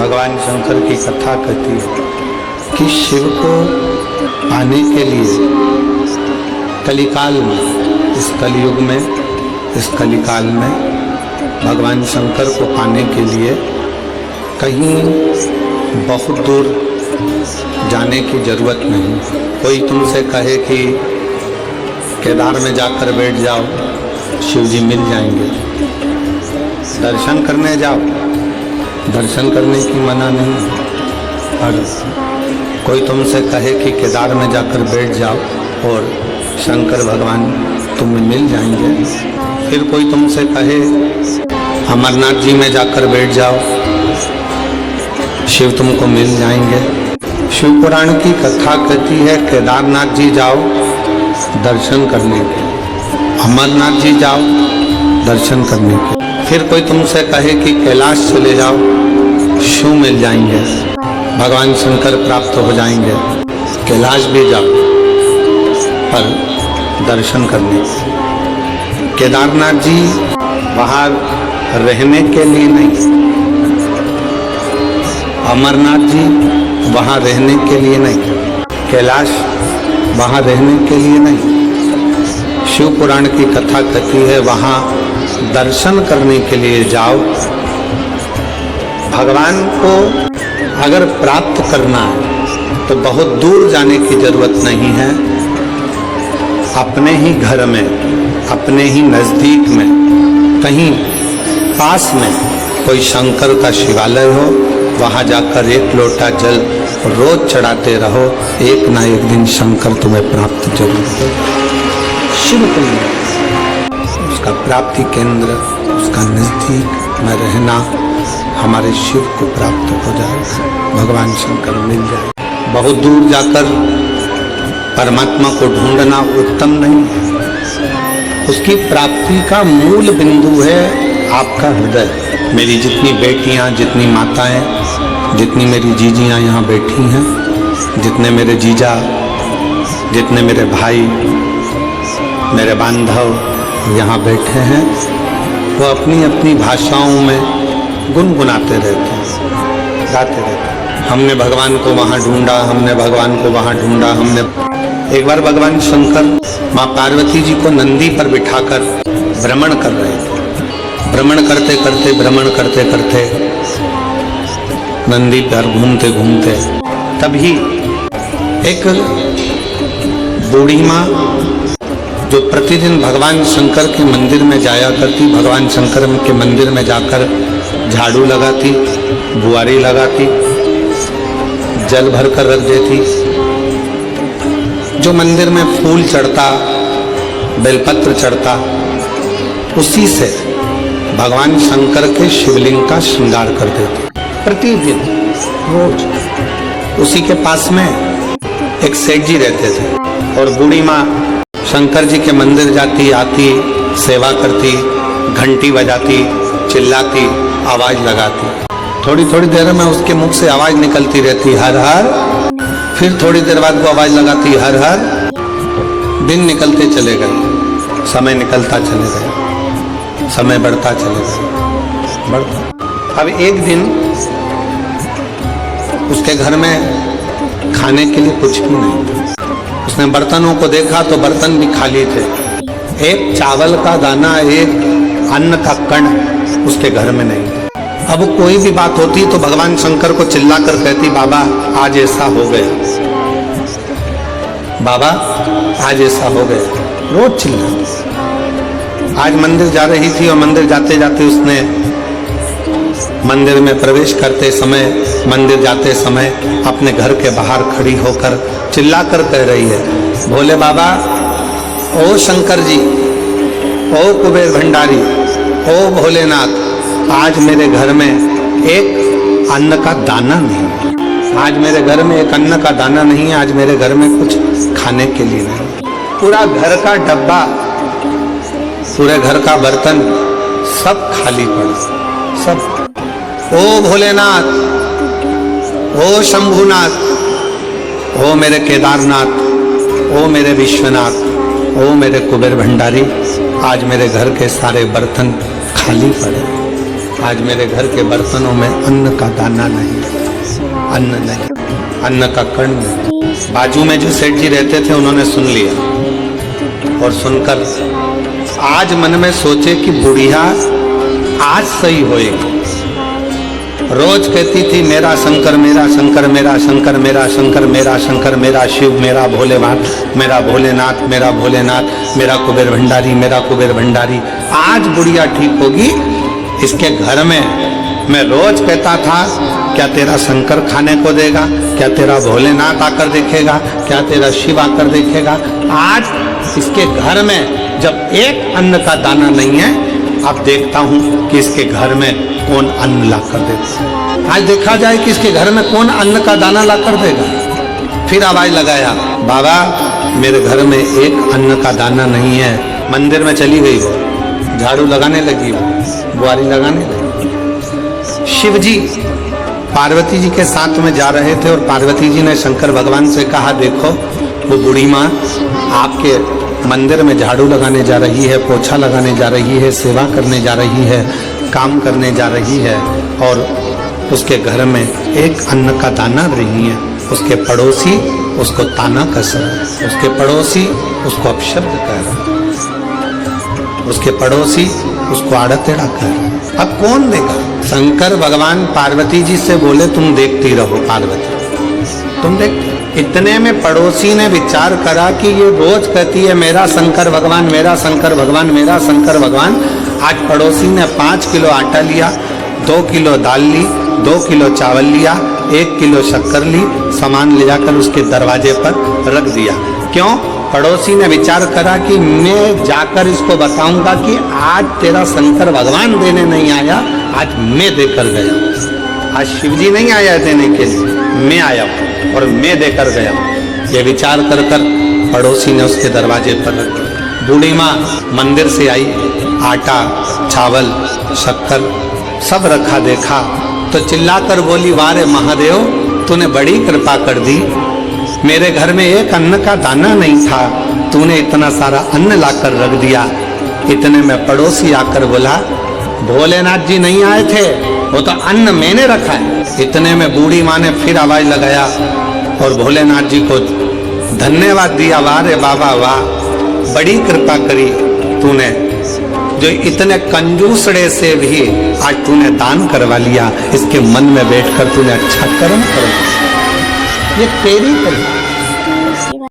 भगवान शंकर की कथा कहती है कि शिव को पाने के लिए कलिकाल में, इस कलयुग में, इस कलिकाल में भगवान शंकर को पाने के लिए कहीं बहुत दूर जाने की जरूरत नहीं। कोई तुमसे कहे कि केदार में जाकर बैठ जाओ, शिव जी मिल जाएंगे। दर्शन करने जाओ, दर्शन करने की मना नहीं। और कोई तुमसे कहे कि केदार में जाकर बैठ जाओ और शंकर भगवान तुम्हें मिल जाएंगे। फिर कोई तुमसे कहे अमरनाथ जी में जाकर बैठ जाओ, शिव तुमको मिल जाएंगे। शिव पुराण की कथा कहती है केदारनाथ जी जाओ दर्शन करने के, अमरनाथ जी जाओ दर्शन करने के। फिर कोई तुमसे कहे कि कैलाश चले जाओ, शिव मिल जाएंगे, भगवान शंकर प्राप्त हो जाएंगे। कैलाश भी जाओ पर दर्शन करने। केदारनाथ जी वहाँ रहने के लिए नहीं, अमरनाथ जी वहाँ रहने के लिए नहीं, कैलाश वहाँ रहने के लिए नहीं। शिव पुराण की कथा कहती है वहाँ दर्शन करने के लिए जाओ। भगवान को अगर प्राप्त करना है तो बहुत दूर जाने की जरूरत नहीं है। अपने ही घर में, अपने ही नज़दीक में, कहीं पास में कोई शंकर का शिवालय हो, वहाँ जाकर एक लोटा जल रोज चढ़ाते रहो। एक ना एक दिन शंकर तुम्हें प्राप्त जरूर हो। शिव कुंड उसका प्राप्ति केंद्र, उसका नज़दीक में रहना, हमारे शिव को प्राप्त हो जाएगा, भगवान शंकर मिल जाए। बहुत दूर जाकर परमात्मा को ढूंढना उत्तम नहीं है। उसकी प्राप्ति का मूल बिंदु है आपका हृदय। मेरी जितनी बेटियां, जितनी माताएं, जितनी मेरी जीजियां यहाँ बैठी हैं, जितने मेरे जीजा, जितने मेरे भाई, मेरे बांधव यहाँ बैठे हैं, वो अपनी अपनी भाषाओं में गुनगुनाते रहते हैं, गाते रहते हैं। हमने भगवान को वहाँ ढूंढा, हमने भगवान को वहाँ ढूंढा। हमने एक बार भगवान शंकर माँ पार्वती जी को नंदी पर बिठाकर भ्रमण कर रहे थे। भ्रमण करते करते, भ्रमण करते करते, नंदी पर घूमते घूमते तभी एक बूढ़ी माँ जो प्रतिदिन भगवान शंकर के मंदिर में जाया करती, भगवान शंकर के मंदिर में जाकर झाड़ू लगाती, बुआरी लगाती, जल भर कर रख देती। जो मंदिर में फूल चढ़ता, बेलपत्र चढ़ता, उसी से भगवान शंकर के शिवलिंग का श्रृंगार कर देते प्रतिदिन रोज। उसी के पास में एक सेठ जी रहते थे और बूढ़ी माँ शंकर जी के मंदिर जाती, आती, सेवा करती, घंटी बजाती, चिल्लाती, आवाज लगाती। थोड़ी थोड़ी देर में उसके मुख से आवाज निकलती रहती हर हर। फिर थोड़ी देर बाद वो आवाज लगाती हर हर। दिन निकलते चले गए, समय निकलता चले गए, समय बढ़ता चले गए, बढ़ता। अब एक दिन उसके घर में खाने के लिए कुछ भी नहीं था। उसने बर्तनों को देखा तो बर्तन भी खाली थे। एक चावल का दाना, एक अन्न का कण उसके घर में नहीं था। अब कोई भी बात होती तो भगवान शंकर को चिल्लाकर कहती बाबा आज ऐसा हो गया, बाबा आज ऐसा हो गया, रोज चिल्लाती। आज मंदिर जा रही थी और मंदिर जाते जाते उसने मंदिर में प्रवेश करते समय, मंदिर जाते समय अपने घर के बाहर खड़ी होकर चिल्लाकर कह रही है, भोले बाबा, ओ शंकर जी, ओ कुबेर भंडारी, ओ भोलेनाथ, आज मेरे घर में एक अन्न का दाना नहीं, आज मेरे घर में एक अन्न का दाना नहीं है, आज मेरे घर में कुछ खाने के लिए नहीं। पूरा घर का डब्बा, पूरे घर का बर्तन सब खाली पड़ा, सब। ओ भोलेनाथ, ओ शंभुनाथ, ओ मेरे केदारनाथ, ओ मेरे विश्वनाथ, ओ मेरे कुबेर भंडारी, आज मेरे घर के सारे बर्तन खाली पड़े। आज मेरे घर के बर्तनों में अन्न का दाना नहीं, अन्न नहीं, अन्न का कण नहीं। बाजू में जो सेठ जी रहते थे उन्होंने सुन लिया और सुनकर आज मन में सोचे कि बुढ़िया आज सही होएगी। रोज कहती थी मेरा शंकर मेरा शंकर मेरा शंकर मेरा शंकर मेरा शंकर मेरा शिव मेरा भोलेनाथ मेरा भोलेनाथ मेरा भोलेनाथ मेरा कुबेर भंडारी मेरा कुबेर भंडारी। आज बुढ़िया ठीक होगी। इसके घर में मैं रोज कहता था क्या तेरा शंकर खाने को देगा, क्या तेरा भोलेनाथ आकर देखेगा, क्या तेरा शिव आकर देखेगा। आज इसके घर में जब एक अन्न का दाना नहीं है, अब देखता हूँ कि इसके घर में कौन अन्न ला कर देगा। आज देखा जाए कि इसके घर में कौन अन्न का दाना ला कर देगा। फिर आवाज लगाया बाबा मेरे घर में एक अन्न का दाना नहीं है। मंदिर में चली गई वो, झाड़ू लगाने लगी, वो बुआरी लगाने लगी। शिव जी पार्वती जी के साथ में जा रहे थे और पार्वती जी ने शंकर भगवान से कहा देखो वो बूढ़ी माँ आपके मंदिर में झाड़ू लगाने जा रही है, पोछा लगाने जा रही है, सेवा करने जा रही है, काम करने जा रही है और उसके घर में एक अन्न का दाना नहीं है। उसके पड़ोसी उसको ताना कस रहे हैं, उसके पड़ोसी उसको अपशब्द कह रहे हैं, उसके पड़ोसी उसको आड़ा टेढ़ा कह रहे हैं। अब कौन देगा। शंकर भगवान पार्वती जी से बोले तुम देखती रहो पार्वती, तुम देखती। इतने में पड़ोसी ने विचार करा कि ये रोज कहती है मेरा शंकर भगवान मेरा शंकर भगवान मेरा शंकर भगवान। आज पड़ोसी ने 5 किलो आटा लिया, 2 किलो दाल ली, 2 किलो चावल लिया, 1 किलो शक्कर ली, सामान ले जाकर उसके दरवाजे पर रख दिया। क्यों? पड़ोसी ने विचार करा कि मैं जाकर इसको बताऊंगा कि आज तेरा शंकर भगवान देने नहीं आया, आज मैं देकर गया। आज शिवजी नहीं आया देने के लिए, मैं आया हूँ और मैं देकर गया हूँ। ये विचार कर कर पड़ोसी ने उसके दरवाजे पर रख दिया। बूढ़ी माँ मंदिर से आई, आटा चावल शक्कर सब रखा देखा तो चिल्लाकर बोली वारे महादेव तूने बड़ी कृपा कर दी। मेरे घर में एक अन्न का दाना नहीं था, तूने इतना सारा अन्न लाकर रख दिया। इतने में पड़ोसी आकर बोला भोलेनाथ जी नहीं आए थे, वो तो अन्न मैंने रखा है। इतने में बूढ़ी माँ ने फिर आवाज लगाया और भोलेनाथ जी को धन्यवाद दिया। वाह रे बाबा वाह, बड़ी कृपा करी तूने, जो इतने कंजूसड़े से भी आज तूने दान करवा लिया। इसके मन में बैठकर तूने अच्छा कर्म कर, ये तेरी कृपा।